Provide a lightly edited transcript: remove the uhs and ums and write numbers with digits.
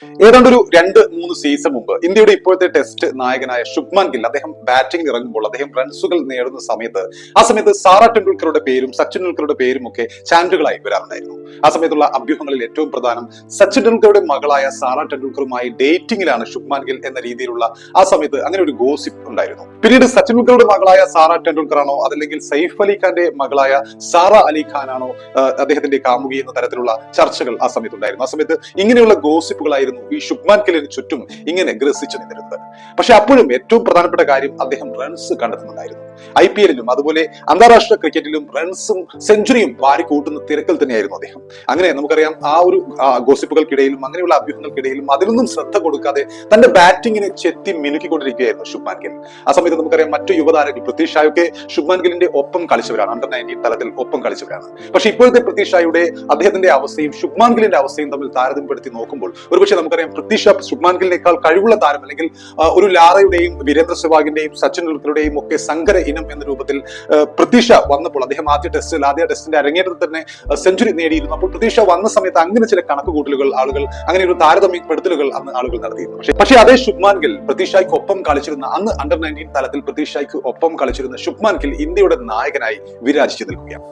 ഏതാണ്ട് ഒരു 2-3 സീസൺ മുമ്പ് ഇന്ത്യയുടെ ഇപ്പോഴത്തെ ടെസ്റ്റ് നായകനായ ശുഭ്മാൻ ഗിൽ അദ്ദേഹം ബാറ്റിംഗിൽ ഇറങ്ങുമ്പോൾ അദ്ദേഹം റൺസുകൾ നേടുന്ന സമയത്ത് ആ സമയത്ത് സാറ ടെണ്ടുൽക്കറുടെ പേരും സച്ചിൻ ടെണ്ടുൽക്കറുടെ പേരും ഒക്കെ ചാനലുകളായി വരാറുണ്ടായിരുന്നു. ആ സമയത്തുള്ള അഭ്യൂഹങ്ങളിൽ ഏറ്റവും പ്രധാനം സച്ചിൻ ടെണ്ടുൽക്കറുടെ മകളായ സാറ ടെണ്ടുൽക്കറുമായി ഡേറ്റിംഗിലാണ് ശുഭ്മാൻ ഗിൽ എന്ന രീതിയിലുള്ള ആ സമയത്ത് അങ്ങനെ ഒരു ഗോസിപ്പ് ഉണ്ടായിരുന്നു. പിന്നീട് സച്ചിൻ ടെണ്ടുൽക്കറുടെ മകളായ സാറ ടെണ്ടുൽക്കർ ആണോ അതല്ലെങ്കിൽ സൈഫ് അലി ഖാന്റെ മകളായ സാറ അലി ഖാൻ ആണോ അദ്ദേഹത്തിന്റെ കാമുകി എന്ന തരത്തിലുള്ള ചർച്ചകൾ ആ സമയത്തുണ്ടായിരുന്നു. ആ സമയത്ത് ഇങ്ങനെയുള്ള ഗോസിപ്പുകളായിരുന്നു ഈ ശുഭ്മാൻ ഗില്ലിന് ചുറ്റും ഇങ്ങനെ ഗ്രസിച്ചു നിന്നിരുന്നത്. പക്ഷെ അപ്പോഴും ഏറ്റവും പ്രധാനപ്പെട്ട കാര്യം അദ്ദേഹം റൺസ് കണ്ടെത്തുന്നുണ്ടായിരുന്നു. IPL-ലും അതുപോലെ അന്താരാഷ്ട്ര ക്രിക്കറ്റിലും റൺസും സെഞ്ചുറിയും വാരിക്കൂട്ടുന്ന തിരക്കിൽ തന്നെയായിരുന്നു അദ്ദേഹം. അങ്ങനെ നമുക്കറിയാം ആ ഒരു ഗോസിപ്പുകൾക്കിടയിലും അങ്ങനെയുള്ള അഭ്യൂഹങ്ങൾക്കിടയിലും അതിലൊന്നും ശ്രദ്ധ കൊടുക്കാതെ തന്റെ ബാറ്റിങ്ങിനെ ചെത്തി മിനുക്കിക്കൊണ്ടിരിക്കുകയായിരുന്നു ശുഭ്മാൻ ഗിൽ. ആ സമയത്ത് നമുക്കറിയാം മറ്റു യുവതാരങ്ങൾ പൃഥ്വി ഷായൊക്കെ ശുഭ്മാൻ ഗില്ലിന്റെ ഒപ്പം കളിച്ചവരാണ്, അണ്ടർ-19 തലത്തിൽ ഒപ്പം കളിച്ചവരാണ്. പക്ഷെ ഇപ്പോഴത്തെ പൃഥ്വി ഷായുടെ അദ്ദേഹത്തിന്റെ അവസ്ഥയും ശുഭ്മാൻ ഗില്ലിന്റെ അവസ്ഥയും തമ്മിൽ താരതമ്യപ്പെടുത്തി നോക്കുമ്പോൾ ഒരുപക്ഷെ നമുക്കറിയാം പൃഥ്വി ഷാ ശുഭ്മാൻ ഗില്ലിനേക്കാൾ കഴിവുള്ള താരം, അല്ലെങ്കിൽ ഒരു ലാറയുടെയും വീരേന്ദ്ര സെവാഗിന്റെയും സച്ചിൻ ടെണ്ടുൽക്കറുടെയും ഒക്കെ സങ്കര ഇനം എന്ന രൂപത്തിൽ പൃഥ്വി ഷാ വന്നപ്പോൾ അദ്ദേഹം ആദ്യ ടെസ്റ്റിന്റെ അരങ്ങേറ്റത്തിൽ തന്നെ സെഞ്ചുറി നേടിയിരുന്നു. അപ്പോൾ പൃഥ്വി ഷാ വന്ന സമയത്ത് അങ്ങനെ ചില കണക്കുകൂട്ടലുകൾ ആളുകൾ, അങ്ങനെ ഒരു താരതമ്യപ്പെടുത്തലുകൾ അന്ന് ആളുകൾ നടത്തിയിരുന്നു. പക്ഷേ അതേ ശുഭ്മാൻ ഗിൽ പൃഥ്വി ഷായ്ക്ക് ഒപ്പം കളിച്ചിരുന്ന അന്ന് അണ്ടർ-19 തലത്തിൽ പൃഥ്വി ഷായ്ക്ക് ഒപ്പം കളിച്ചിരുന്ന ശുഭ്മാൻ ഗിൽ ഇന്ത്യയുടെ നായകനായി വിരാജിച്ചു നിൽക്കുകയാണ്.